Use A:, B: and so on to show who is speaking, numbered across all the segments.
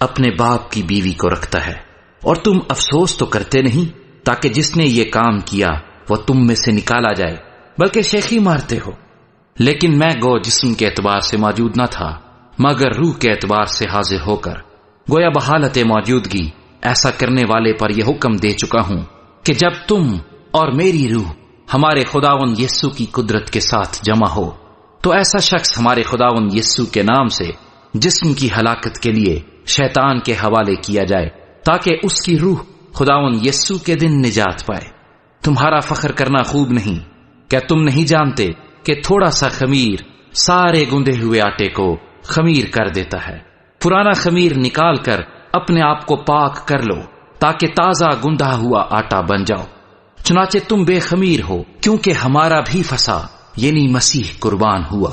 A: اپنے باپ کی بیوی کو رکھتا ہے، اور تم افسوس تو کرتے نہیں تاکہ جس نے یہ کام کیا وہ تم میں سے نکالا جائے، بلکہ شیخی مارتے ہو۔ لیکن میں گو جسم کے اعتبار سے موجود نہ تھا مگر روح کے اعتبار سے حاضر ہو کر گویا بحالت موجودگی ایسا کرنے والے پر یہ حکم دے چکا ہوں کہ جب تم اور میری روح ہمارے خداوند یسوع کی قدرت کے ساتھ جمع ہو تو ایسا شخص ہمارے خداوند یسوع کے نام سے جسم کی ہلاکت کے لیے شیطان کے حوالے کیا جائے تاکہ اس کی روح خداوند یسوع کے دن نجات پائے۔ تمہارا فخر کرنا خوب نہیں، کیا تم نہیں جانتے کہ تھوڑا سا خمیر سارے گندے ہوئے آٹے کو خمیر کر دیتا ہے؟ پرانا خمیر نکال کر اپنے آپ کو پاک کر لو تاکہ تازہ گندھا ہوا آٹا بن جاؤ۔ چنانچہ تم بے خمیر ہو کیونکہ ہمارا بھی فسا یعنی مسیح قربان ہوا۔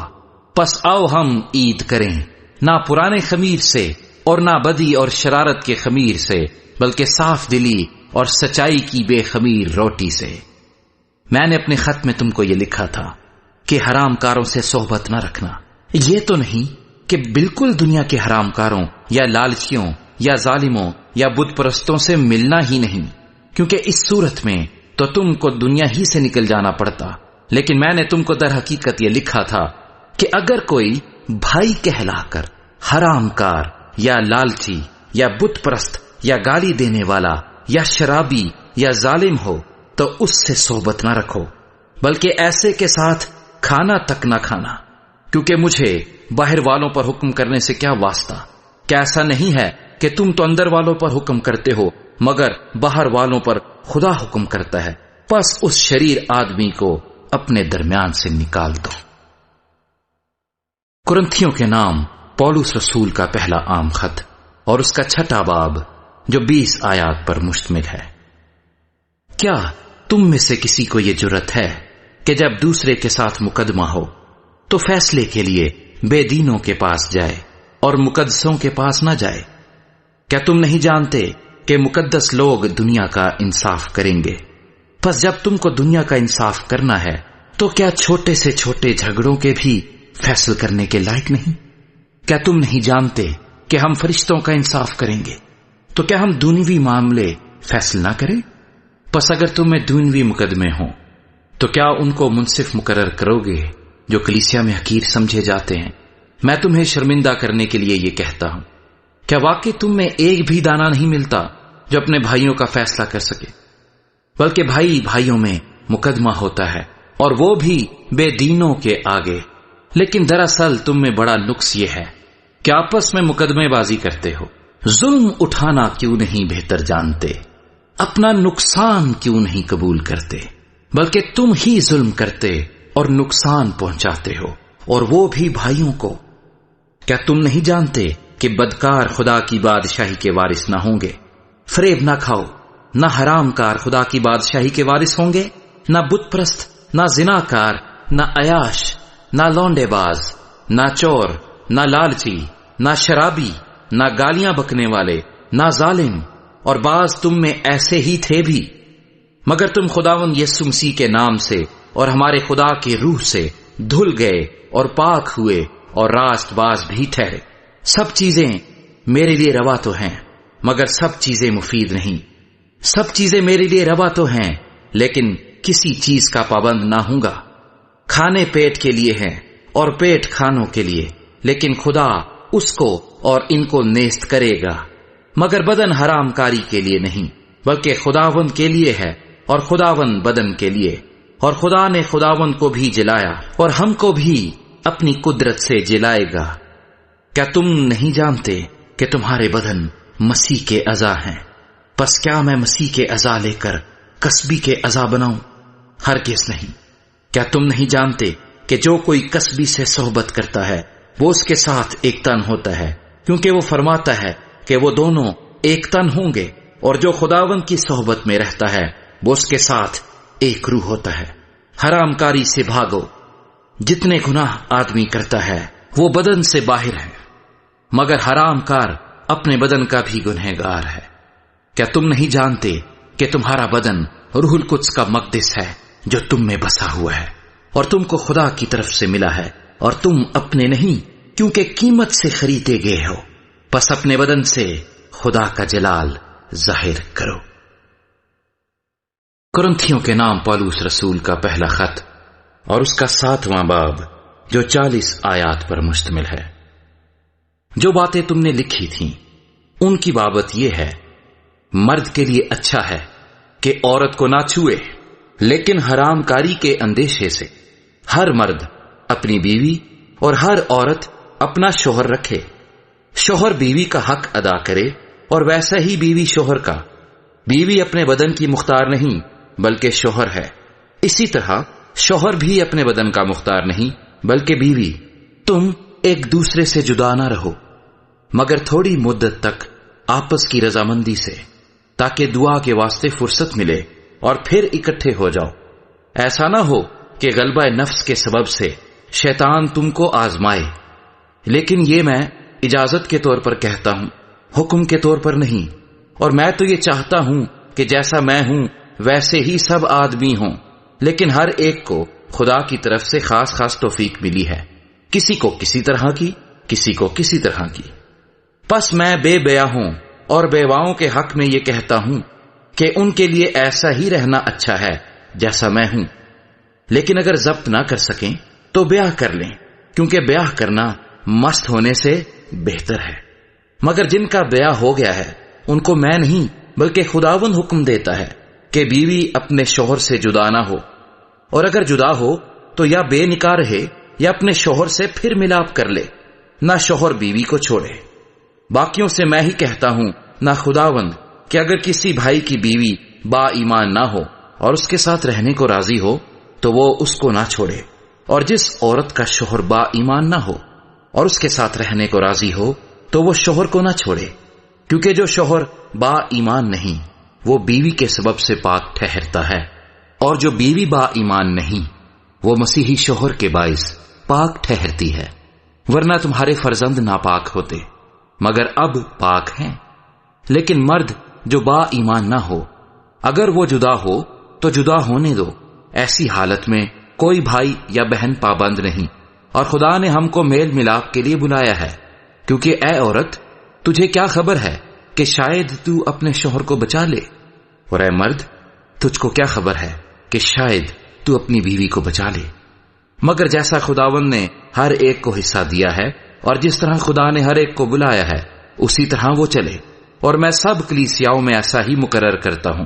A: پس آؤ ہم عید کریں، نہ پرانے خمیر سے اور نہ بدی اور شرارت کے خمیر سے، بلکہ صاف دلی اور سچائی کی بے خمیر روٹی سے۔ میں نے اپنے خط میں تم کو یہ لکھا تھا کہ حرام کاروں سے صحبت نہ رکھنا۔ یہ تو نہیں کہ بالکل دنیا کے حرام کاروں یا لالچیوں یا ظالموں یا بت پرستوں سے ملنا ہی نہیں، کیونکہ اس صورت میں تو تم کو دنیا ہی سے نکل جانا پڑتا۔ لیکن میں نے تم کو در حقیقت یہ لکھا تھا کہ اگر کوئی بھائی کہلا کر حرام کار یا لالچی یا بت پرست یا گالی دینے والا یا شرابی یا ظالم ہو تو اس سے صحبت نہ رکھو، بلکہ ایسے کے ساتھ کھانا تک نہ کھانا، کیونکہ مجھے باہر والوں پر حکم کرنے سے کیا واسطہ؟ کیا ایسا نہیں ہے کہ تم تو اندر والوں پر حکم کرتے ہو مگر باہر والوں پر خدا حکم کرتا ہے؟ پس اس شریر آدمی کو اپنے درمیان سے نکال دو۔ کرنتھیوں کے نام پولس رسول کا پہلا عام خط اور اس کا 6واں باب جو 20 آیات پر مشتمل ہے۔ کیا تم میں سے کسی کو یہ جرأت ہے کہ جب دوسرے کے ساتھ مقدمہ ہو تو فیصلے کے لیے بے دینوں کے پاس جائے اور مقدسوں کے پاس نہ جائے؟ کیا تم نہیں جانتے کہ مقدس لوگ دنیا کا انصاف کریں گے؟ پس جب تم کو دنیا کا انصاف کرنا ہے تو کیا چھوٹے سے چھوٹے جھگڑوں کے بھی فیصل کرنے کے لائق نہیں؟ کیا تم نہیں جانتے کہ ہم فرشتوں کا انصاف کریں گے تو کیا ہم دنیوی معاملے فیصل نہ کریں؟ پس اگر تم میں دنیوی مقدمے ہوں تو کیا ان کو منصف مقرر کرو گے جو کلیسیا میں حقیر سمجھے جاتے ہیں؟ میں تمہیں شرمندہ کرنے کے لیے یہ کہتا ہوں، کیا واقعی تم میں ایک بھی دانہ نہیں ملتا جو اپنے بھائیوں کا فیصلہ کر سکے؟ بلکہ بھائی بھائیوں میں مقدمہ ہوتا ہے اور وہ بھی بے دینوں کے آگے۔ لیکن دراصل تم میں بڑا نقص یہ ہے کہ آپس میں مقدمے بازی کرتے ہو۔ ظلم اٹھانا کیوں نہیں بہتر جانتے؟ اپنا نقصان کیوں نہیں قبول کرتے؟ بلکہ تم ہی ظلم کرتے اور نقصان پہنچاتے ہو، اور وہ بھی بھائیوں کو۔ کیا تم نہیں جانتے کہ بدکار خدا کی بادشاہی کے وارث نہ ہوں گے؟ فریب نہ کھاؤ، نہ حرام کار خدا کی بادشاہی کے وارث ہوں گے، نہ بت پرست، نہ زنا کار، نہ عیاش، نہ لونڈے باز، نہ چور، نہ لالچی، نہ شرابی، نہ گالیاں بکنے والے، نہ ظالم، اور بعض تم میں ایسے ہی تھے بھی۔ مگر تم خداوند یسوع مسیح کے نام سے اور ہمارے خدا کی روح سے دھل گئے اور پاک ہوئے اور راست باز بھی ٹھہرے۔ سب چیزیں میرے لیے روا تو ہیں مگر سب چیزیں مفید نہیں۔ سب چیزیں میرے لیے روا تو ہیں لیکن کسی چیز کا پابند نہ ہوں گا۔ کھانے پیٹ کے لیے ہیں اور پیٹ کھانوں کے لیے، لیکن خدا اس کو اور ان کو نیست کرے گا۔ مگر بدن حرام کاری کے لیے نہیں بلکہ خداوند کے لیے ہے، اور خداوند بدن کے لیے۔ اور خدا نے خداوند کو بھی جلایا اور ہم کو بھی اپنی قدرت سے جلائے گا۔ کیا تم نہیں جانتے کہ تمہارے بدن مسیح کے اعضاء ہیں؟ پس کیا میں مسیح کے اعضاء لے کر کسبی کے اعضاء بناؤں؟ ہرگز نہیں۔ کیا تم نہیں جانتے کہ جو کوئی کسبی سے صحبت کرتا ہے وہ اس کے ساتھ ایک تن ہوتا ہے، کیونکہ وہ فرماتا ہے کہ وہ دونوں ایک تن ہوں گے، اور جو خداوند کی صحبت میں رہتا ہے وہ اس کے ساتھ ایک روح ہوتا ہے۔ حرام کاری سے بھاگو۔ جتنے گناہ آدمی کرتا ہے وہ بدن سے باہر ہے، مگر حرام کار اپنے بدن کا بھی گنہگار ہے۔ کیا تم نہیں جانتے کہ تمہارا بدن روح القدس کا مقدس ہے جو تم میں بسا ہوا ہے، اور تم کو خدا کی طرف سے ملا ہے، اور تم اپنے نہیں کیونکہ قیمت سے خریدے گئے ہو۔ پس اپنے بدن سے خدا کا جلال ظاہر کرو۔ کرنتھیوں کے نام پولس رسول کا پہلا خط اور اس کا 7واں باب جو 40 آیات پر مشتمل ہے۔ جو باتیں تم نے لکھی تھیں ان کی بابت یہ ہے، مرد کے لیے اچھا ہے کہ عورت کو نہ چھوئے، لیکن حرام کاری کے اندیشے سے ہر مرد اپنی بیوی اور ہر عورت اپنا شوہر رکھے۔ شوہر بیوی کا حق ادا کرے اور ویسا ہی بیوی شوہر کا۔ بیوی اپنے بدن کی مختار نہیں بلکہ شوہر ہے، اسی طرح شوہر بھی اپنے بدن کا مختار نہیں بلکہ بیوی۔ تم ایک دوسرے سے جدا نہ رہو مگر تھوڑی مدت تک آپس کی رضامندی سے، تاکہ دعا کے واسطے فرصت ملے اور پھر اکٹھے ہو جاؤ۔ ایسا نہ ہو کہ غلبہ نفس کے سبب سے شیطان تم کو آزمائے، لیکن یہ میں اجازت کے طور پر کہتا ہوں، حکم کے طور پر نہیں۔ اور میں تو یہ چاہتا ہوں کہ جیسا میں ہوں ویسے ہی سب آدمی ہوں، لیکن ہر ایک کو خدا کی طرف سے خاص خاص توفیق ملی ہے، کسی کو کسی طرح کی، کسی کو کسی طرح کی۔ پس میں بے بیاہ ہوں اور بیواؤں کے حق میں یہ کہتا ہوں کہ ان کے لیے ایسا ہی رہنا اچھا ہے جیسا میں ہوں، لیکن اگر ضبط نہ کر سکیں تو بیاہ کر لیں، کیونکہ بیاہ کرنا مست ہونے سے بہتر ہے۔ مگر جن کا بیاہ ہو گیا ہے ان کو میں نہیں بلکہ خداوند حکم دیتا ہے کہ بیوی اپنے شوہر سے جدا نہ ہو، اور اگر جدا ہو تو یا بے نکاح رہے یا اپنے شوہر سے پھر ملاپ کر لے، نہ شوہر بیوی کو چھوڑے۔ باقیوں سے میں ہی کہتا ہوں، نہ خداوند، کہ اگر کسی بھائی کی بیوی با ایمان نہ ہو اور اس کے ساتھ رہنے کو راضی ہو تو وہ اس کو نہ چھوڑے، اور جس عورت کا شوہر با ایمان نہ ہو اور اس کے ساتھ رہنے کو راضی ہو تو وہ شوہر کو نہ چھوڑے، کیونکہ جو شوہر با ایمان نہیں وہ بیوی کے سبب سے پاک ٹھہرتا ہے، اور جو بیوی با ایمان نہیں وہ مسیحی شوہر کے باعث پاک ٹھہرتی ہے۔ ورنہ تمہارے فرزند ناپاک ہوتے مگر اب پاک ہیں۔ لیکن مرد جو با ایمان نہ ہو اگر وہ جدا ہو تو جدا ہونے دو، ایسی حالت میں کوئی بھائی یا بہن پابند نہیں، اور خدا نے ہم کو میل ملاپ کے لیے بلایا ہے۔ کیونکہ اے عورت، تجھے کیا خبر ہے کہ شاید تو اپنے شوہر کو بچا لے، اور اے مرد، تجھ کو کیا خبر ہے کہ شاید تو اپنی بیوی کو بچا لے۔ مگر جیسا خداوند نے ہر ایک کو حصہ دیا ہے اور جس طرح خدا نے ہر ایک کو بلایا ہے اسی طرح وہ چلے۔ اور میں سب کلیسیاؤں میں ایسا ہی مقرر کرتا ہوں،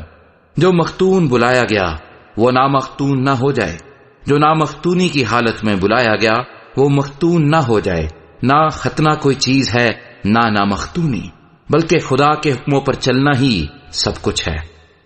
A: جو مختون بلایا گیا وہ نامختون نہ ہو جائے، جو نامختونی کی حالت میں بلایا گیا وہ مختون نہ ہو جائے۔ نہ ختنہ کوئی چیز ہے نہ نامختونی، بلکہ خدا کے حکموں پر چلنا ہی سب کچھ ہے۔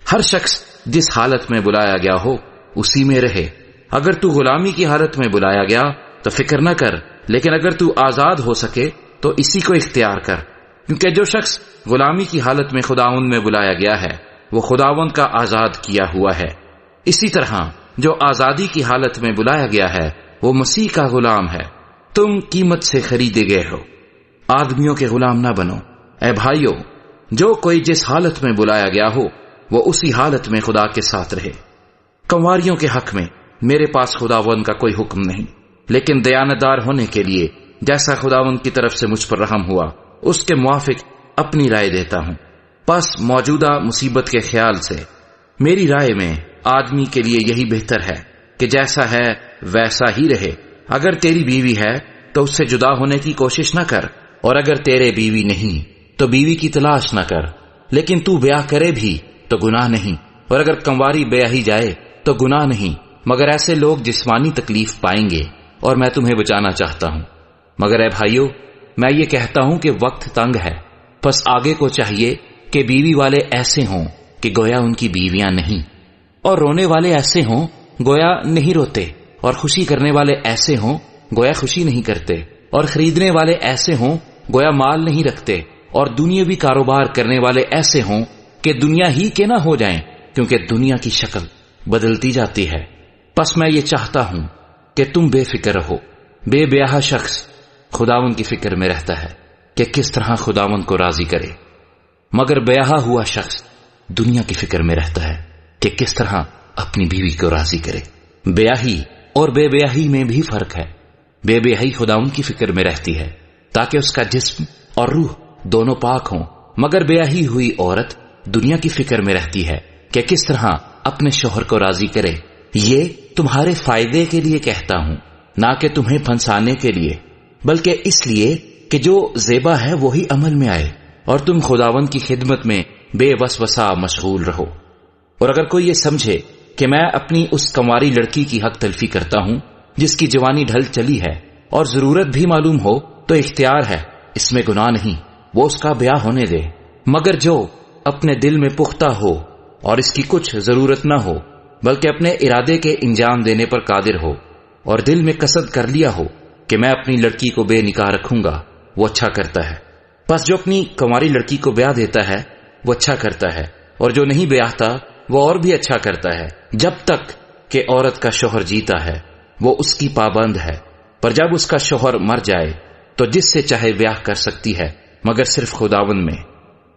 A: ہر شخص جس حالت میں بلایا گیا ہو اسی میں رہے۔ اگر تو غلامی کی حالت میں بلایا گیا تو فکر نہ کر، لیکن اگر تو آزاد ہو سکے تو اسی کو اختیار کر، کیونکہ جو شخص غلامی کی حالت میں خداوند میں بلایا گیا ہے وہ خداوند کا آزاد کیا ہوا ہے۔ اسی طرح جو آزادی کی حالت میں بلایا گیا ہے وہ مسیح کا غلام ہے۔ تم قیمت سے خریدے گئے ہو، آدمیوں کے غلام نہ بنو۔ اے بھائیو، جو کوئی جس حالت میں بلایا گیا ہو وہ اسی حالت میں خدا کے ساتھ رہے۔ کنواریوں کے حق میں میرے پاس خداوند کا کوئی حکم نہیں، لیکن دیانتدار ہونے کے لیے جیسا خداوند کی طرف سے مجھ پر رحم ہوا اس کے موافق اپنی رائے دیتا ہوں۔ پس موجودہ مصیبت کے خیال سے میری رائے میں آدمی کے لیے یہی بہتر ہے کہ جیسا ہے ویسا ہی رہے۔ اگر تیری بیوی ہے تو اس سے جدا ہونے کی کوشش نہ کر، اور اگر تیرے بیوی نہیں تو بیوی کی تلاش نہ کر، لیکن تو بیاہ کرے بھی تو گناہ نہیں، اور اگر کنواری بیاہی جائے تو گناہ نہیں، مگر ایسے لوگ جسمانی تکلیف پائیں گے اور میں تمہیں بچانا چاہتا ہوں۔ مگر اے بھائیو، میں یہ کہتا ہوں کہ وقت تنگ ہے، پس آگے کو چاہیے کہ بیوی والے ایسے ہوں کہ گویا ان کی بیویاں نہیں، اور رونے والے ایسے ہوں گویا نہیں روتے، اور خوشی کرنے والے ایسے ہوں گویا خوشی نہیں کرتے، اور خریدنے والے ایسے ہوں گویا مال نہیں رکھتے، اور دنیاوی کاروبار کرنے والے ایسے ہوں کہ دنیا ہی کے نہ ہو جائیں، کیونکہ دنیا کی شکل بدلتی جاتی ہے۔ پس میں یہ چاہتا ہوں کہ تم بے فکر رہو۔ بے بیاہ شخص خداوند کی فکر میں رہتا ہے کہ کس طرح خداوند کو راضی کرے، مگر بیاہ ہوا شخص دنیا کی فکر میں رہتا ہے کہ کس طرح اپنی بیوی کو راضی کرے۔ بیاہی اور بے بیاہی میں بھی فرق ہے۔ بے بیاہی خداوند کی فکر میں رہتی ہے تاکہ اس کا جسم اور روح دونوں پاک ہوں، مگر بیاہی ہوئی عورت دنیا کی فکر میں رہتی ہے کہ کس طرح اپنے شوہر کو راضی کرے۔ یہ تمہارے فائدے کے لیے کہتا ہوں، نہ کہ تمہیں پھنسانے کے لیے، بلکہ اس لیے کہ جو زیبا ہے وہی عمل میں آئے اور تم خداوند کی خدمت میں بے وسوسہ مشغول رہو۔ اور اگر کوئی یہ سمجھے کہ میں اپنی اس کنواری لڑکی کی حق تلفی کرتا ہوں جس کی جوانی ڈھل چلی ہے اور ضرورت بھی معلوم ہو تو اختیار ہے، اس میں گناہ نہیں، وہ اس کا بیاہ ہونے دے۔ مگر جو اپنے دل میں پختہ ہو اور اس کی کچھ ضرورت نہ ہو بلکہ اپنے ارادے کے انجام دینے پر قادر ہو اور دل میں قصد کر لیا ہو کہ میں اپنی لڑکی کو بے نکاح رکھوں گا، وہ اچھا کرتا ہے۔ پس جو اپنی کنواری لڑکی کو بیاہ دیتا ہے وہ اچھا کرتا ہے، اور جو نہیں بیاہتا وہ اور بھی اچھا کرتا ہے، جب تک کہ عورت کا شوہر جیتا ہے وہ اس کی پابند ہے، پر جب اس کا شوہر مر جائے تو جس سے چاہے بیاہ کر سکتی ہے مگر صرف خداوند میں۔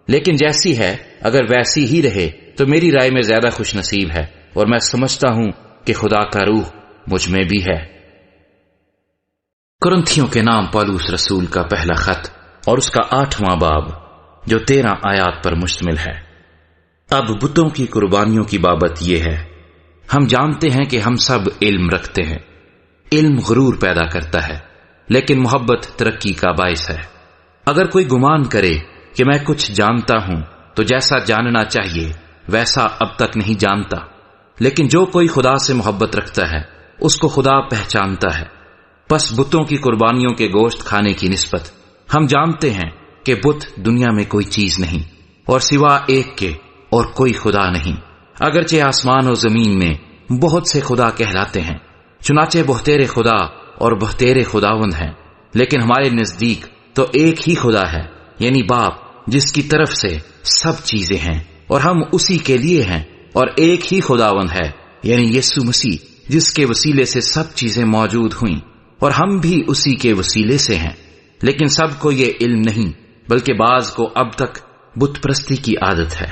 A: لیکن جیسی ہے اگر ویسی ہی رہے تو میری رائے میں زیادہ خوش نصیب ہے، اور میں سمجھتا ہوں کہ خدا کا روح مجھ میں بھی ہے۔ کرنتھیوں کے نام پولس رسول کا پہلا خط اور اس کا 8واں باب جو 13 آیات پر مشتمل ہے۔ اب بتوں کی قربانیوں کی بابت یہ ہے، ہم جانتے ہیں کہ ہم سب علم رکھتے ہیں۔ علم غرور پیدا کرتا ہے، لیکن محبت ترقی کا باعث ہے۔ اگر کوئی گمان کرے کہ میں کچھ جانتا ہوں تو جیسا جاننا چاہیے ویسا اب تک نہیں جانتا، لیکن جو کوئی خدا سے محبت رکھتا ہے اس کو خدا پہچانتا ہے۔ پس بتوں کی قربانیوں کے گوشت کھانے کی نسبت ہم جانتے ہیں کہ بت دنیا میں کوئی چیز نہیں اور سوا ایک کے اور کوئی خدا نہیں، اگرچہ آسمان و زمین میں بہت سے خدا کہلاتے ہیں، چنانچہ بہتیرے خدا اور بہتیرے خداوند ہیں، لیکن ہمارے نزدیک تو ایک ہی خدا ہے، یعنی باپ، جس کی طرف سے سب چیزیں ہیں اور ہم اسی کے لیے ہیں، اور ایک ہی خداوند ہے یعنی یسوع مسیح، جس کے وسیلے سے سب چیزیں موجود ہوئیں اور ہم بھی اسی کے وسیلے سے ہیں۔ لیکن سب کو یہ علم نہیں، بلکہ بعض کو اب تک بت پرستی کی عادت ہے،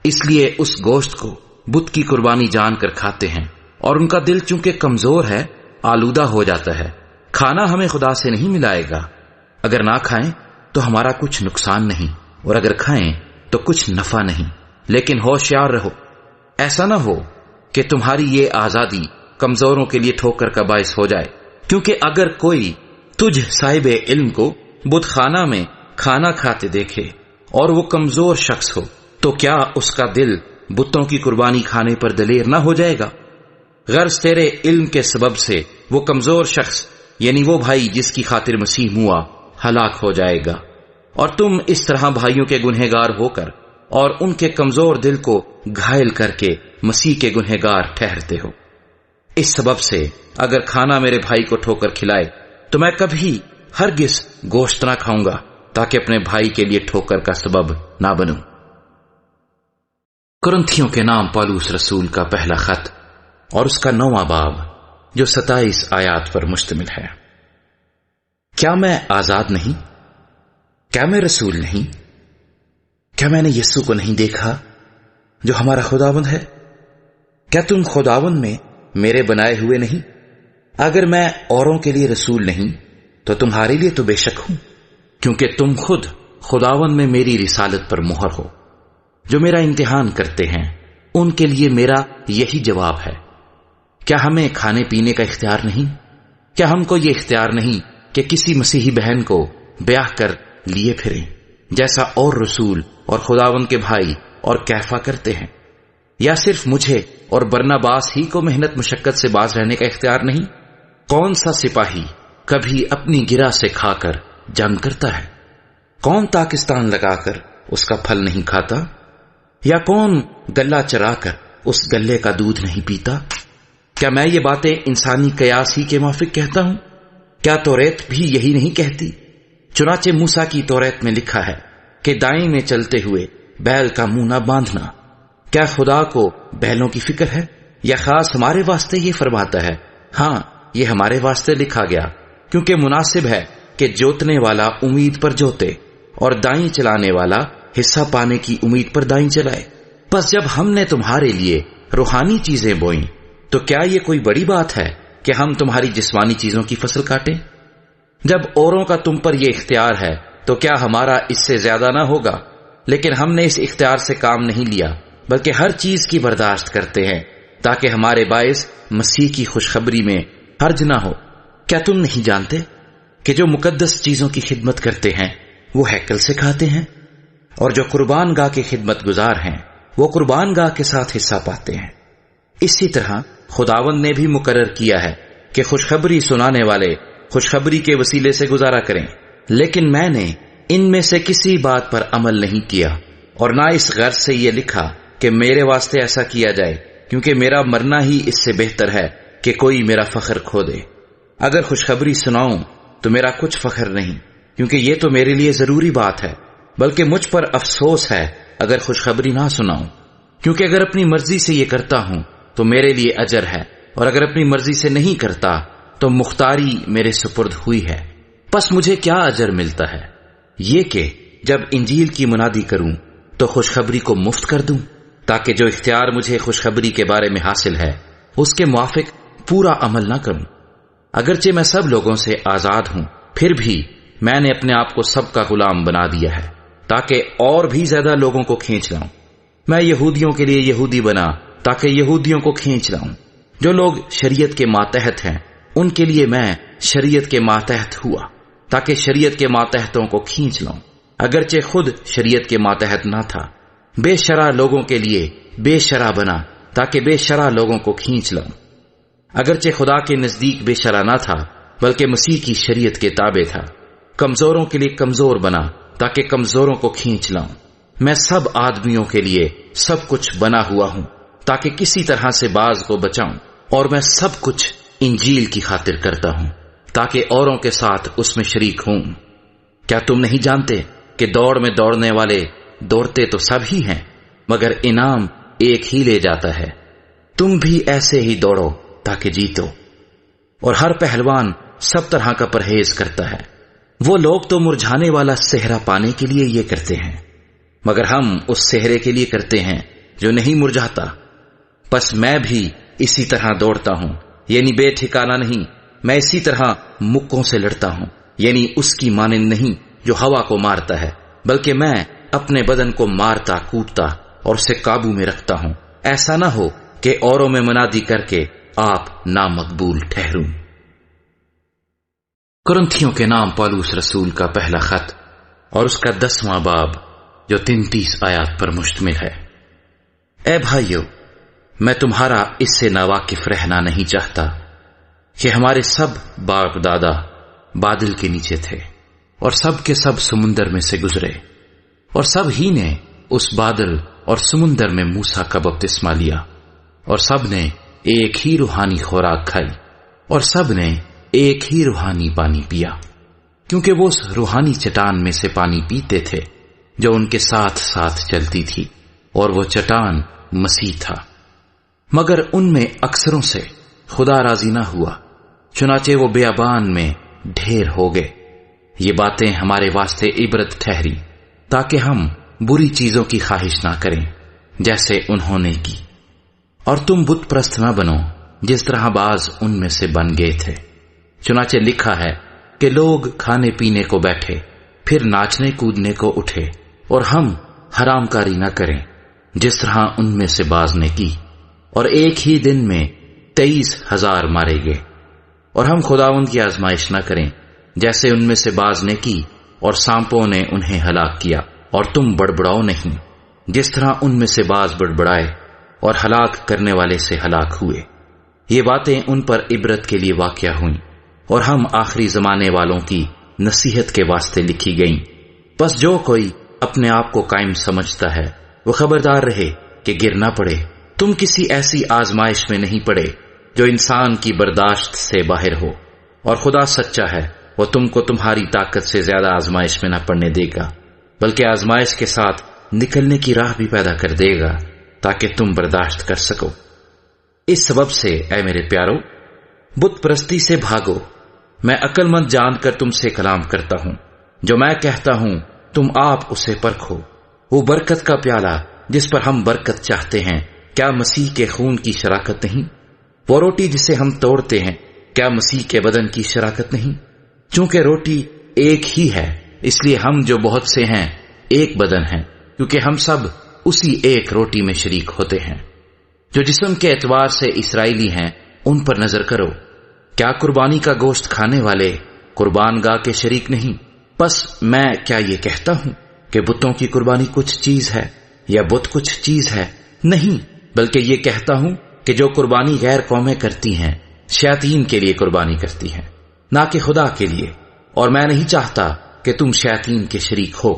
A: اس لیے اس گوشت کو بت کی قربانی جان کر کھاتے ہیں، اور ان کا دل چونکہ کمزور ہے آلودہ ہو جاتا ہے۔ کھانا ہمیں خدا سے نہیں ملائے گا، اگر نہ کھائیں تو ہمارا کچھ نقصان نہیں، اور اگر کھائیں تو کچھ نفع نہیں۔ لیکن ہوشیار رہو، ایسا نہ ہو کہ تمہاری یہ آزادی کمزوروں کے لیے ٹھوکر کا باعث ہو جائے، کیونکہ اگر کوئی تجھ صاحب علم کو بت خانہ میں کھانا کھاتے دیکھے اور وہ کمزور شخص ہو تو کیا اس کا دل بتوں کی قربانی کھانے پر دلیر نہ ہو جائے گا؟ غرض تیرے علم کے سبب سے وہ کمزور شخص یعنی وہ بھائی جس کی خاطر مسیح ہوا ہلاک ہو جائے گا، اور تم اس طرح بھائیوں کے گنہگار ہو کر اور ان کے کمزور دل کو گھائل کر کے مسیح کے گنہگار ٹھہرتے ہو۔ اس سبب سے اگر کھانا میرے بھائی کو ٹھوکر کھلائے تو میں کبھی ہرگز گوشت نہ کھاؤں گا، تاکہ اپنے بھائی کے لیے ٹھوکر کا سبب نہ بنوں۔ کرنتھیوں کے نام پولس رسول کا پہلا خط اور اس کا 9واں باب جو 27 آیات پر مشتمل ہے۔ کیا میں آزاد نہیں؟ کیا میں رسول نہیں؟ کیا میں نے یسوع کو نہیں دیکھا جو ہمارا خداوند ہے؟ کیا تم خداوند میں میرے بنائے ہوئے نہیں؟ اگر میں اوروں کے لیے رسول نہیں تو تمہارے لیے تو بے شک ہوں، کیونکہ تم خود خداوند میں میری رسالت پر مہر ہو۔ جو میرا امتحان کرتے ہیں ان کے لیے میرا یہی جواب ہے۔ کیا ہمیں کھانے پینے کا اختیار نہیں؟ کیا ہم کو یہ اختیار نہیں کہ کسی مسیحی بہن کو بیاہ کر لیے پھریں، جیسا اور رسول اور خداوند کے بھائی اور کیفا کرتے ہیں؟ یا صرف مجھے اور برناباس ہی کو محنت مشقت سے باز رہنے کا اختیار نہیں؟ کون سا سپاہی کبھی اپنی گرہ سے کھا کر جنگ کرتا ہے؟ کون پاکستان لگا کر اس کا پھل نہیں کھاتا؟ یا کون گلہ چرا کر اس گلے کا دودھ نہیں پیتا؟ کیا میں یہ باتیں انسانی قیاس ہی کے موافق کہتا ہوں؟ کیا توریت بھی یہی نہیں کہتی؟ چنانچہ موسیٰ کی توریت میں لکھا ہے کہ دائیں میں چلتے ہوئے بیل کا منہ نہ باندھنا۔ کیا خدا کو بیلوں کی فکر ہے؟ یا خاص ہمارے واسطے یہ فرماتا ہے؟ ہاں، یہ ہمارے واسطے لکھا گیا، کیونکہ مناسب ہے کہ جوتنے والا امید پر جوتے اور دائیں چلانے والا حصہ پانے کی امید پر دائیں چلائے۔ بس جب ہم نے تمہارے لیے روحانی چیزیں بوئیں تو کیا یہ کوئی بڑی بات ہے کہ ہم تمہاری جسمانی چیزوں کی فصل کاٹیں؟ جب اوروں کا تم پر یہ اختیار ہے تو کیا ہمارا اس سے زیادہ نہ ہوگا؟ لیکن ہم نے اس اختیار سے کام نہیں لیا، بلکہ ہر چیز کی برداشت کرتے ہیں تاکہ ہمارے باعث مسیح کی خوشخبری میں حرج نہ ہو۔ کیا تم نہیں جانتے کہ جو مقدس چیزوں کی خدمت کرتے ہیں وہ ہیکل سے کھاتے ہیں، اور جو قربان گاہ کے خدمت گزار ہیں وہ قربان گاہ کے ساتھ حصہ پاتے ہیں؟ اسی طرح خداوند نے بھی مقرر کیا ہے کہ خوشخبری سنانے والے خوشخبری کے وسیلے سے گزارا کریں، لیکن میں نے ان میں سے کسی بات پر عمل نہیں کیا، اور نہ اس غرض سے یہ لکھا کہ میرے واسطے ایسا کیا جائے، کیونکہ میرا مرنا ہی اس سے بہتر ہے کہ کوئی میرا فخر کھو دے۔ اگر خوشخبری سناؤں تو میرا کچھ فخر نہیں، کیونکہ یہ تو میرے لیے ضروری بات ہے، بلکہ مجھ پر افسوس ہے اگر خوشخبری نہ سناؤں، کیونکہ اگر اپنی مرضی سے یہ کرتا ہوں تو میرے لیے اجر ہے، اور اگر اپنی مرضی سے نہیں کرتا تو مختاری میرے سپرد ہوئی ہے۔ پس مجھے کیا اجر ملتا ہے؟ یہ کہ جب انجیل کی منادی کروں تو خوشخبری کو مفت کر دوں، تاکہ جو اختیار مجھے خوشخبری کے بارے میں حاصل ہے اس کے موافق پورا عمل نہ کروں۔ اگرچہ میں سب لوگوں سے آزاد ہوں، پھر بھی میں نے اپنے آپ کو سب کا غلام بنا دیا ہے تاکہ اور بھی زیادہ لوگوں کو کھینچ لاؤں۔ میں یہودیوں کے لیے یہودی بنا تاکہ یہودیوں کو کھینچ لاؤں۔ جو لوگ شریعت کے ماتحت ہیں ان کے لیے میں شریعت کے ماتحت ہوا تاکہ شریعت کے ماتحتوں کو کھینچ لاؤں، اگرچہ خود شریعت کے ماتحت نہ تھا۔ بے شرع لوگوں کے لیے بے شرع بنا تاکہ بے شرع لوگوں کو کھینچ لاؤں، اگرچہ خدا کے نزدیک بے شرع نہ تھا بلکہ مسیح کی شریعت کے تابع تھا۔ کمزوروں کے لیے کمزور بنا تاکہ کمزوروں کو کھینچ لاؤں۔ میں سب آدمیوں کے لیے سب کچھ بنا ہوا ہوں تاکہ کسی طرح سے بعض کو بچاؤں، اور میں سب کچھ انجیل کی خاطر کرتا ہوں تاکہ اوروں کے ساتھ اس میں شریک ہوں۔ کیا تم نہیں جانتے کہ دوڑ میں دوڑنے والے دوڑتے تو سب ہی ہیں، مگر انعام ایک ہی لے جاتا ہے؟ تم بھی ایسے ہی دوڑو تاکہ جیتو۔ اور ہر پہلوان سب طرح کا پرہیز کرتا ہے۔ وہ لوگ تو مرجھانے والا صحرا پانے کے لیے یہ کرتے ہیں، مگر ہم اس صحرے کے لیے کرتے ہیں جو نہیں مرجھاتا۔ پس میں بھی اسی طرح دوڑتا ہوں، یعنی بے ٹھکانہ نہیں۔ میں اسی طرح مکوں سے لڑتا ہوں، یعنی اس کی مانند نہیں جو ہوا کو مارتا ہے، بلکہ میں اپنے بدن کو مارتا کوٹتا اور اسے قابو میں رکھتا ہوں، ایسا نہ ہو کہ اوروں میں منادی کر کے آپ نامقبول ٹھہروں۔ کرنتھیوں کے نام پولس رسول کا پہلا خط اور اس کا 10واں باب جو 33 آیات پر مشتمل ہے۔ اے بھائیو، میں تمہارا اس سے ناواقف رہنا نہیں چاہتا کہ ہمارے سب باپ دادا بادل کے نیچے تھے، اور سب کے سب سمندر میں سے گزرے، اور سب ہی نے اس بادل اور سمندر میں موسیٰ کا بپتسمہ لیا، اور سب نے ایک ہی روحانی خوراک کھائی، اور سب نے ایک ہی روحانی پانی پیا، کیونکہ وہ اس روحانی چٹان میں سے پانی پیتے تھے جو ان کے ساتھ ساتھ چلتی تھی، اور وہ چٹان مسیح تھا۔ مگر ان میں اکثروں سے خدا راضی نہ ہوا، چنانچہ وہ بیابان میں ڈھیر ہو گئے۔ یہ باتیں ہمارے واسطے عبرت ٹھہری تاکہ ہم بری چیزوں کی خواہش نہ کریں جیسے انہوں نے کی۔ اور تم بت پرست نہ بنو جس طرح بعض ان میں سے بن گئے تھے۔ چنانچہ لکھا ہے کہ لوگ کھانے پینے کو بیٹھے، پھر ناچنے کودنے کو اٹھے، اور ہم حرام کاری نہ کریں جس طرح ان میں سے بعض نے کی، اور ایک ہی دن میں 23,000 مارے گئے۔ اور ہم خداوند کی آزمائش نہ کریں جیسے ان میں سے بعض نے کی، اور سانپوں نے انہیں ہلاک کیا، اور تم بڑبڑاؤ نہیں جس طرح ان میں سے بعض بڑبڑائے اور ہلاک کرنے والے سے ہلاک ہوئے۔ یہ باتیں ان پر عبرت کے لیے واقع ہوئیں، اور ہم آخری زمانے والوں کی نصیحت کے واسطے لکھی گئیں۔ بس جو کوئی اپنے آپ کو قائم سمجھتا ہے وہ خبردار رہے کہ گر نہ پڑے۔ تم کسی ایسی آزمائش میں نہیں پڑے جو انسان کی برداشت سے باہر ہو، اور خدا سچا ہے، وہ تم کو تمہاری طاقت سے زیادہ آزمائش میں نہ پڑنے دے گا، بلکہ آزمائش کے ساتھ نکلنے کی راہ بھی پیدا کر دے گا تاکہ تم برداشت کر سکو۔ اس سبب سے اے میرے پیارو، بت پرستی سے بھاگو۔ میں عقل مند جان کر تم سے کلام کرتا ہوں، جو میں کہتا ہوں تم آپ اسے پرکھو۔ وہ برکت کا پیالہ جس پر ہم برکت چاہتے ہیں، کیا مسیح کے خون کی شراکت نہیں؟ وہ روٹی جسے ہم توڑتے ہیں، کیا مسیح کے بدن کی شراکت نہیں؟ چونکہ روٹی ایک ہی ہے اس لیے ہم جو بہت سے ہیں ایک بدن ہیں، کیونکہ ہم سب اسی ایک روٹی میں شریک ہوتے ہیں۔ جو جسم کے اعتبار سے اسرائیلی ہیں ان پر نظر کرو، کیا قربانی کا گوشت کھانے والے قربان گاہ کے شریک نہیں؟ بس میں کیا یہ کہتا ہوں کہ بتوں کی قربانی کچھ چیز ہے یا بت کچھ چیز ہے؟ نہیں، بلکہ یہ کہتا ہوں کہ جو قربانی غیر قومیں کرتی ہیں شیاطین کے لیے قربانی کرتی ہیں، نہ کہ خدا کے لیے، اور میں نہیں چاہتا کہ تم شیاطین کے شریک ہو۔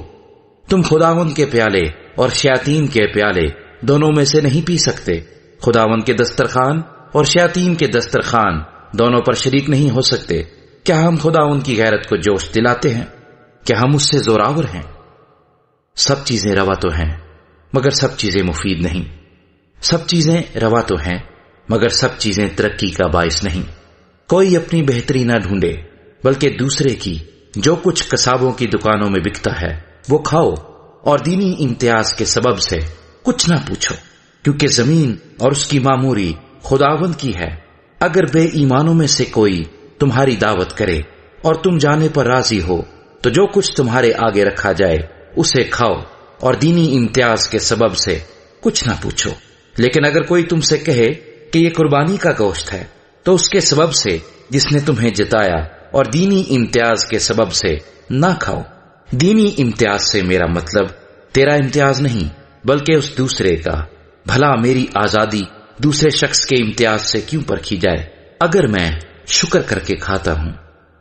A: تم خداوند کے پیالے اور شیاطین کے پیالے دونوں میں سے نہیں پی سکتے۔ خداوند کے دسترخوان اور شیاطین کے دسترخوان دونوں پر شریک نہیں ہو سکتے۔ کیا ہم خداوند کی غیرت کو جوش دلاتے ہیں؟ کیا ہم اس سے زوراور ہیں؟ سب چیزیں روا تو ہیں مگر سب چیزیں مفید نہیں، سب چیزیں روا تو ہیں مگر سب چیزیں ترقی کا باعث نہیں۔ کوئی اپنی بہتری نہ ڈھونڈے بلکہ دوسرے کی۔ جو کچھ قصابوں کی دکانوں میں بکتا ہے وہ کھاؤ، اور دینی امتیاز کے سبب سے کچھ نہ پوچھو، کیونکہ زمین اور اس کی معموری خداوند کی ہے۔ اگر بے ایمانوں میں سے کوئی تمہاری دعوت کرے اور تم جانے پر راضی ہو تو جو کچھ تمہارے آگے رکھا جائے اسے کھاؤ، اور دینی امتیاز کے سبب سے کچھ نہ پوچھو۔ لیکن اگر کوئی تم سے کہے کہ یہ قربانی کا گوشت ہے تو اس کے سبب سے جس نے تمہیں جتایا اور دینی امتیاز کے سبب سے نہ کھاؤ۔ دینی امتیاز سے میرا مطلب تیرا امتیاز نہیں بلکہ اس دوسرے کا۔ بھلا میری آزادی دوسرے شخص کے امتیاز سے کیوں پرکھی جائے؟ اگر میں شکر کر کے کھاتا ہوں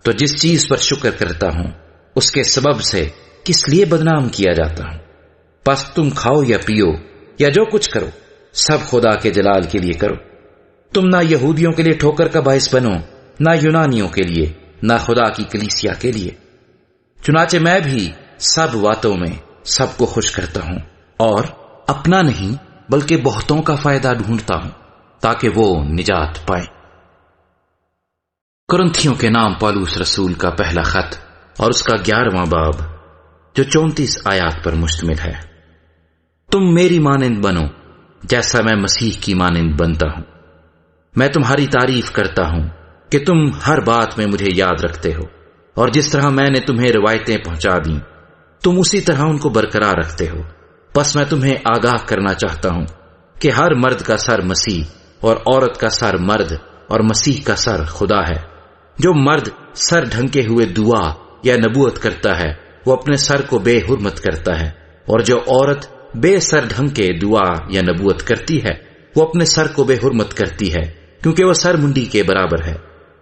A: تو جس چیز پر شکر کرتا ہوں اس کے سبب سے کس لیے بدنام کیا جاتا ہوں؟ پس تم کھاؤ یا پیو یا جو کچھ کرو سب خدا کے جلال کے لیے کرو۔ تم نہ یہودیوں کے لیے ٹھوکر کا باعث بنو، نہ یونانیوں کے لیے، نہ خدا کی کلیسیا کے لیے۔ چنانچہ میں بھی سب باتوں میں سب کو خوش کرتا ہوں، اور اپنا نہیں بلکہ بہتوں کا فائدہ ڈھونڈتا ہوں تاکہ وہ نجات پائیں۔ کرنتھیوں کے نام پالوس رسول کا پہلا خط اور اس کا 11واں باب جو 34 آیات پر مشتمل ہے۔ تم میری مانند بنو جیسا میں مسیح کی مانند بنتا ہوں۔ میں تمہاری تعریف کرتا ہوں کہ تم ہر بات میں مجھے یاد رکھتے ہو، اور جس طرح میں نے تمہیں روایتیں پہنچا دیں تم اسی طرح ان کو برقرار رکھتے ہو۔ بس میں تمہیں آگاہ کرنا چاہتا ہوں کہ ہر مرد کا سر مسیح اور عورت کا سر مرد اور مسیح کا سر خدا ہے۔ جو مرد سر ڈھنکے ہوئے دعا یا نبوت کرتا ہے وہ اپنے سر کو بے حرمت کرتا ہے، اور جو عورت بے سر ڈھنکے دعا یا نبوت کرتی ہے وہ اپنے سر کو بے حرمت کرتی ہے، کیونکہ وہ سر منڈی کے برابر ہے۔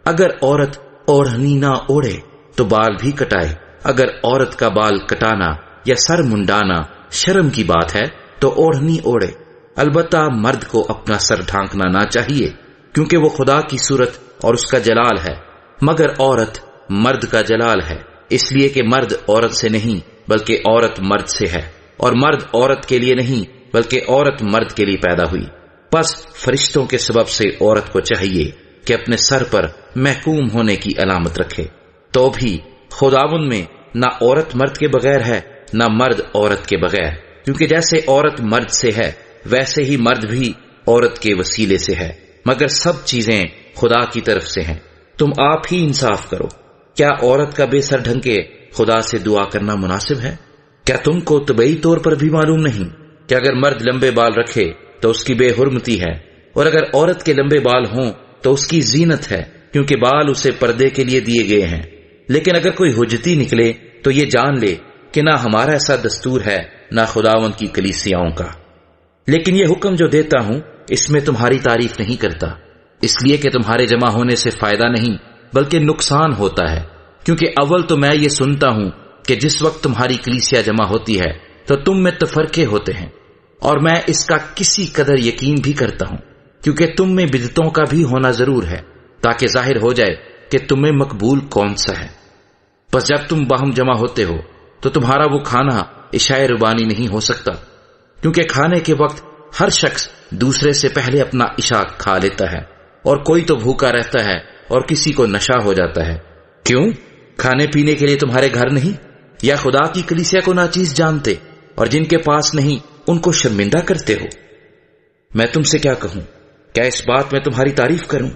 A: اگر عورت اوڑھنی نہ اوڑھے تو بال بھی کٹائے۔ اگر عورت کا بال کٹانا یا سر منڈانا شرم کی بات ہے تو اوڑھنی اوڑھے۔ البتہ مرد کو اپنا سر ڈھانکنا نہ چاہیے، کیونکہ وہ خدا کی صورت اور اس کا جلال ہے، مگر عورت مرد کا جلال ہے، اس لیے کہ مرد عورت سے نہیں بلکہ عورت مرد سے ہے، اور مرد عورت کے لیے نہیں بلکہ عورت مرد کے لیے پیدا ہوئی۔ پس فرشتوں کے سبب سے عورت کو چاہیے کہ اپنے سر پر محکوم ہونے کی علامت رکھے۔ تو بھی خداوند میں نہ عورت مرد کے بغیر ہے نہ مرد عورت کے بغیر، کیونکہ جیسے عورت مرد سے ہے ویسے ہی مرد بھی عورت کے وسیلے سے ہے، مگر سب چیزیں خدا کی طرف سے ہیں۔ تم آپ ہی انصاف کرو۔ کیا عورت کا بے سر ڈھنکے خدا سے دعا کرنا مناسب ہے؟ کیا تم کو طبعی طور پر بھی معلوم نہیں کہ اگر مرد لمبے بال رکھے تو اس کی بے حرمتی ہے، اور اگر عورت کے لمبے بال ہوں تو اس کی زینت ہے، کیونکہ بال اسے پردے کے لیے دیے گئے ہیں۔ لیکن اگر کوئی حجتی نکلے تو یہ جان لے کہ نہ ہمارا ایسا دستور ہے نہ خداوند کی کلیسیاؤں کا۔ لیکن یہ حکم جو دیتا ہوں اس میں تمہاری تعریف نہیں کرتا، اس لیے کہ تمہارے جمع ہونے سے فائدہ نہیں بلکہ نقصان ہوتا ہے، کیونکہ اول تو میں یہ سنتا ہوں کہ جس وقت تمہاری کلیسیا جمع ہوتی ہے تو تم میں تفرقے ہوتے ہیں، اور میں اس کا کسی قدر یقین بھی کرتا ہوں، کیونکہ تم میں بدعتوں کا بھی ہونا ضرور ہے، تاکہ ظاہر ہو جائے کہ تمہیں مقبول کون سا ہے۔ بس جب تم باہم جمع ہوتے ہو تو تمہارا وہ کھانا عشاء ربانی نہیں ہو سکتا، کیونکہ کھانے کے وقت ہر شخص دوسرے سے پہلے اپنا عشاء کھا لیتا ہے، اور کوئی تو بھوکا رہتا ہے اور کسی کو نشہ ہو جاتا ہے۔ کیوں؟ کھانے پینے کے لیے تمہارے گھر نہیں؟ یا خدا کی کلیسیا کو ناچیز جانتے اور جن کے پاس نہیں ان کو شرمندہ کرتے ہو؟ میں تم سے کیا کہوں؟ کیا اس بات میں تمہاری تعریف کروں؟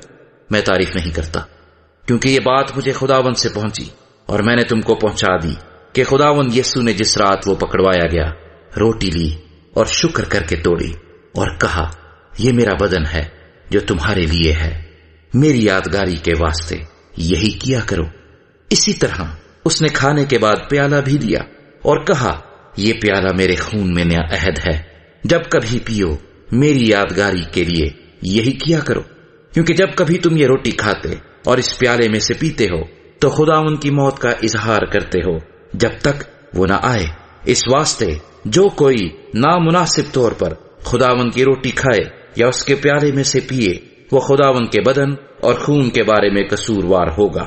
A: میں تعریف نہیں کرتا، کیونکہ یہ بات مجھے خداوند سے پہنچی اور میں نے تم کو پہنچا دی۔ کہ خداوند یسوع نے جس رات وہ پکڑوایا گیا روٹی لی اور شکر کر کے توڑی اور کہا، یہ میرا بدن ہے جو تمہارے لیے ہے، میری یادگاری کے واسطے یہی کیا کرو۔ اسی طرح اس نے کھانے کے بعد پیالہ بھی دیا اور کہا، یہ پیالہ میرے خون میں نیا عہد ہے، جب کبھی پیو میری یادگاری کے لیے یہی کیا کرو۔ کیونکہ جب کبھی تم یہ روٹی کھاتے اور اس پیالے میں سے پیتے ہو تو خداوند کی موت کا اظہار کرتے ہو جب تک وہ نہ آئے۔ اس واسطے جو کوئی نامناسب طور پر خداوند کی روٹی کھائے یا اس کے پیالے میں سے پیے وہ خداوند کے بدن اور خون کے بارے میں قصوروار ہوگا۔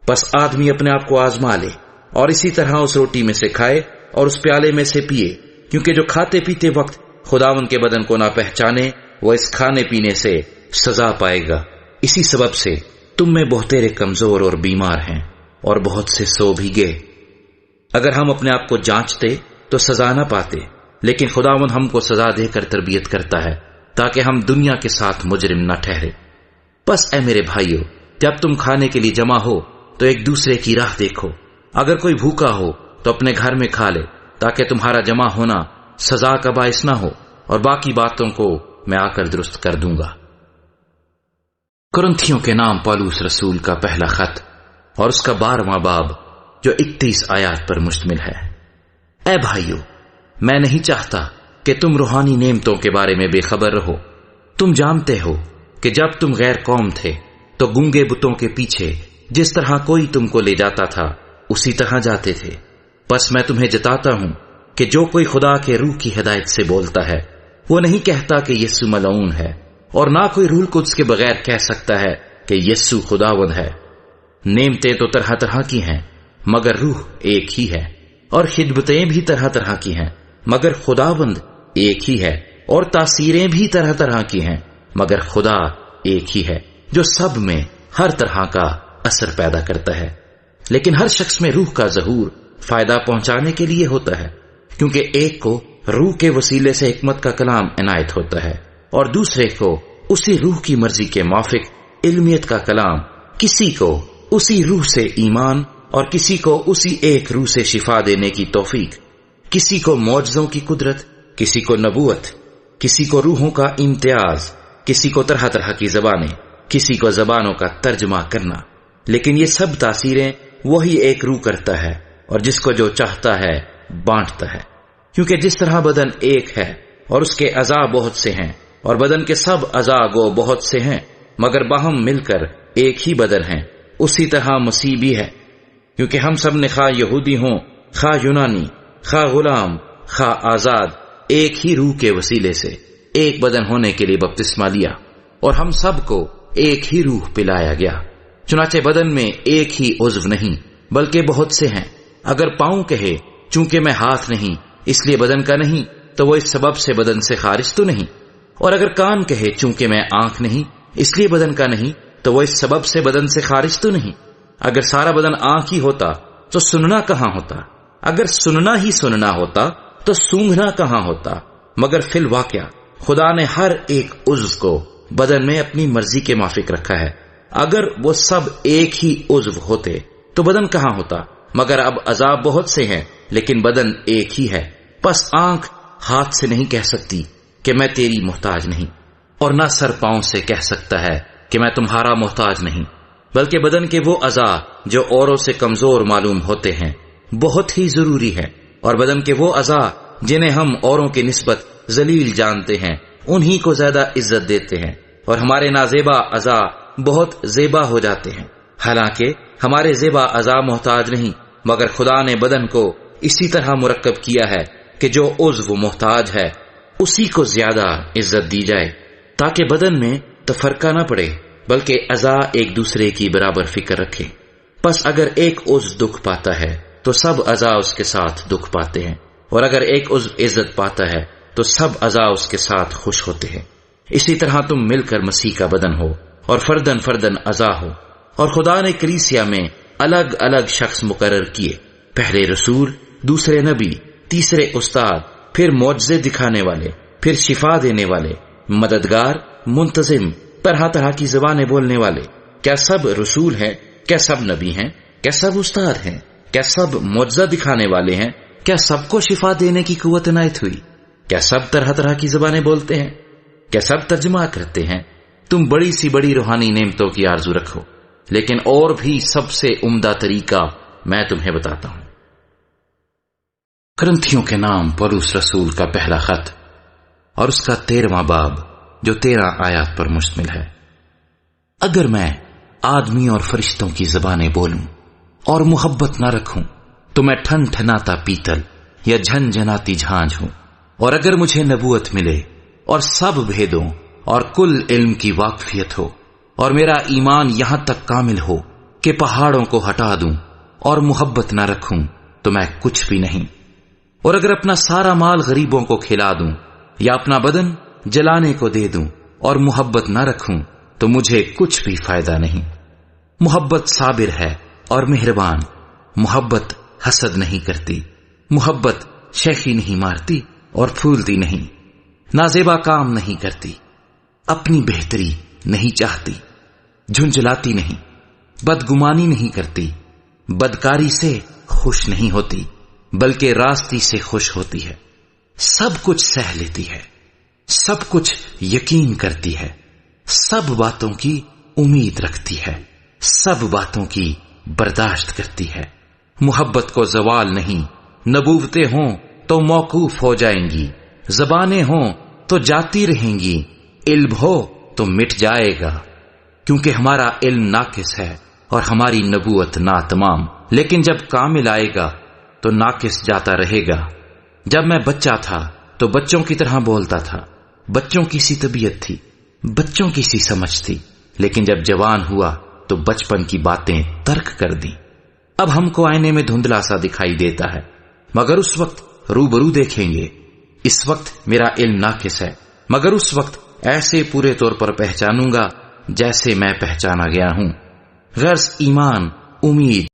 A: بس آدمی اپنے آپ کو آزما لے اور اسی طرح اس روٹی میں سے کھائے اور اس پیالے میں سے پیے، کیونکہ جو کھاتے پیتے وقت خداوند کے بدن کو نہ پہچانے وہ اس کھانے پینے سے سزا پائے گا۔ اسی سبب سے تم میں بہتیرے کمزور اور بیمار ہیں اور بہت سے سو بھی گئے۔ اگر ہم اپنے آپ کو جانچتے تو سزا نہ پاتے، لیکن خداوند ہم کو سزا دے کر تربیت کرتا ہے تاکہ ہم دنیا کے ساتھ مجرم نہ ٹھہرے۔ بس اے میرے بھائیو، جب تم کھانے کے لیے جمع ہو تو ایک دوسرے کی راہ دیکھو۔ اگر کوئی بھوکا ہو تو اپنے گھر میں کھا لے، تاکہ تمہارا جمع ہونا سزا کا باعث نہ ہو، اور باقی باتوں کو میں آ کر درست کر دوں گا۔ کرنتھیوں کے نام پولس رسول کا پہلا خط اور اس کا 12واں باب جو 31 آیات پر مشتمل ہے۔ اے بھائیو، میں نہیں چاہتا کہ تم روحانی نعمتوں کے بارے میں بے خبر رہو۔ تم جانتے ہو کہ جب تم غیر قوم تھے تو گونگے بتوں کے پیچھے جس طرح کوئی تم کو لے جاتا تھا اسی طرح جاتے تھے۔ بس میں تمہیں جتاتا ہوں کہ جو کوئی خدا کے روح کی ہدایت سے بولتا ہے وہ نہیں کہتا کہ یسوع ملعون ہے، اور نہ کوئی روح القدس کے بغیر کہہ سکتا ہے کہ یسوع خداوند ہے۔ نعمتیں تو طرح طرح کی ہیں مگر روح ایک ہی ہے، اور خدمتیں بھی طرح طرح کی ہیں مگر خداوند ایک ہی ہے، اور تاثیریں بھی طرح طرح کی ہیں مگر خدا ایک ہی ہے جو سب میں ہر طرح کا اثر پیدا کرتا ہے۔ لیکن ہر شخص میں روح کا ظہور فائدہ پہنچانے کے لیے ہوتا ہے، کیونکہ ایک کو روح کے وسیلے سے حکمت کا کلام عنایت ہوتا ہے اور دوسرے کو اسی روح کی مرضی کے موافق علمیت کا کلام، کسی کو اسی روح سے ایمان اور کسی کو اسی ایک روح سے شفا دینے کی توفیق، کسی کو معجزوں کی قدرت، کسی کو نبوت، کسی کو روحوں کا امتیاز، کسی کو طرح طرح کی زبانیں، کسی کو زبانوں کا ترجمہ کرنا۔ لیکن یہ سب تاثیریں وہی ایک روح کرتا ہے، اور جس کو جو چاہتا ہے بانٹتا ہے۔ کیونکہ جس طرح بدن ایک ہے اور اس کے اعضاء بہت سے ہیں، اور بدن کے سب اعضاء گو بہت سے ہیں مگر باہم مل کر ایک ہی بدن ہیں، اسی طرح مسیح بھی ہے۔ کیونکہ ہم سب نے خواہ یہودی ہوں، خواہ یونانی، خواہ غلام، خواہ آزاد، ایک ہی روح کے وسیلے سے ایک بدن ہونے کے لیے بپتسمہ لیا، اور ہم سب کو ایک ہی روح پلایا گیا۔ چنانچہ بدن میں ایک ہی عضو نہیں بلکہ بہت سے ہیں۔ اگر پاؤں کہے چونکہ میں ہاتھ نہیں اس لیے بدن کا نہیں، تو وہ اس سبب سے بدن سے خارج تو نہیں، اور اگر کان کہے چونکہ میں آنکھ نہیں اس لیے بدن کا نہیں، تو وہ اس سبب سے بدن سے خارج تو نہیں۔ اگر سارا بدن آنکھ ہی ہوتا تو سننا کہاں ہوتا؟ اگر سننا ہی سننا ہوتا تو سونگھنا کہاں ہوتا؟ مگر فی الواقع خدا نے ہر ایک عضو کو بدن میں اپنی مرضی کے موافق رکھا ہے۔ اگر وہ سب ایک ہی عضو ہوتے تو بدن کہاں ہوتا؟ مگر اب اعضاء بہت سے ہیں لیکن بدن ایک ہی ہے۔ پس آنکھ ہاتھ سے نہیں کہہ سکتی کہ میں تیری محتاج نہیں، اور نہ سر پاؤں سے کہہ سکتا ہے کہ میں تمہارا محتاج نہیں، بلکہ بدن کے وہ اعضاء جو اوروں سے کمزور معلوم ہوتے ہیں بہت ہی ضروری ہے، اور بدن کے وہ اعضاء جنہیں ہم اوروں کی نسبت ذلیل جانتے ہیں انہی کو زیادہ عزت دیتے ہیں، اور ہمارے نازیبا اعضاء بہت زیبا ہو جاتے ہیں۔ حالانکہ ہمارے زیبا اعضاء محتاج نہیں، مگر خدا نے بدن کو اسی طرح مرکب کیا ہے کہ جو عضو محتاج ہے اسی کو زیادہ عزت دی جائے، تاکہ بدن میں تفرقہ نہ پڑے بلکہ اعضاء ایک دوسرے کی برابر فکر رکھیں۔ پس اگر ایک عضو دکھ پاتا ہے تو سب اعضاء اس کے ساتھ دکھ پاتے ہیں، اور اگر ایک عضو عزت پاتا ہے تو سب اعضاء اس کے ساتھ خوش ہوتے ہیں۔ اسی طرح تم مل کر مسیح کا بدن ہو اور فردن فردن اعضاء ہو، اور خدا نے کلیسیا میں الگ الگ شخص مقرر کیے، پہلے رسول، دوسرے نبی، تیسرے استاد، پھر معجزے دکھانے والے، پھر شفا دینے والے، مددگار، منتظم، طرح طرح کی زبانیں بولنے والے۔ کیا سب رسول ہیں؟ کیا سب نبی ہیں؟ کیا سب استاد ہیں؟ کیا سب معجزہ دکھانے والے ہیں؟ کیا سب کو شفا دینے کی قوت عنایت ہوئی؟ کیا سب طرح طرح کی زبانیں بولتے ہیں؟ کیا سب ترجمہ کرتے ہیں؟ تم بڑی سی بڑی روحانی نعمتوں کی آرزو رکھو، لیکن اور بھی سب سے عمدہ طریقہ میں تمہیں بتاتا ہوں۔ کرنتھیوں کے نام پولس رسول کا پہلا خط اور اس کا 13واں باب جو 13 آیات پر مشتمل ہے۔ اگر میں آدمی اور فرشتوں کی زبانیں بولوں اور محبت نہ رکھوں تو میں ٹھن ٹھناتا پیتل یا جھنجھناتی جھانجھ ہوں، اور اگر مجھے نبوت ملے اور سب بھیدوں اور کل علم کی واقفیت ہو، اور میرا ایمان یہاں تک کامل ہو کہ پہاڑوں کو ہٹا دوں اور محبت نہ رکھوں تو میں کچھ بھی نہیں، اور اگر اپنا سارا مال غریبوں کو کھلا دوں یا اپنا بدن جلانے کو دے دوں اور محبت نہ رکھوں تو مجھے کچھ بھی فائدہ نہیں۔ محبت صابر ہے اور مہربان، محبت حسد نہیں کرتی، محبت شیخی نہیں مارتی اور پھولتی نہیں، نازیبا کام نہیں کرتی، اپنی بہتری نہیں چاہتی، جھنجھلاتی نہیں، بدگمانی نہیں کرتی، بدکاری سے خوش نہیں ہوتی بلکہ راستی سے خوش ہوتی ہے، سب کچھ سہ لیتی ہے، سب کچھ یقین کرتی ہے، سب باتوں کی امید رکھتی ہے، سب باتوں کی برداشت کرتی ہے۔ محبت کو زوال نہیں، نبوتیں ہوں تو موقوف ہو جائیں گی، زبانیں ہوں تو جاتی رہیں گی، علم ہو تو مٹ جائے گا، کیونکہ ہمارا علم ناقص ہے اور ہماری نبوت ناتمام، لیکن جب کامل آئے گا تو ناقص جاتا رہے گا۔ جب میں بچہ تھا تو بچوں کی طرح بولتا تھا، بچوں کی سی طبیعت تھی، بچوں کی سی سمجھ تھی، لیکن جب جوان ہوا تو بچپن کی باتیں ترک کر دی۔ اب ہم کو آئینے میں دھندلا سا دکھائی دیتا ہے، مگر اس وقت روبرو دیکھیں گے۔ اس وقت میرا علم ناقص ہے، مگر اس وقت ایسے پورے طور پر پہچانوں گا جیسے میں پہچانا گیا ہوں۔ غرض ایمان، امید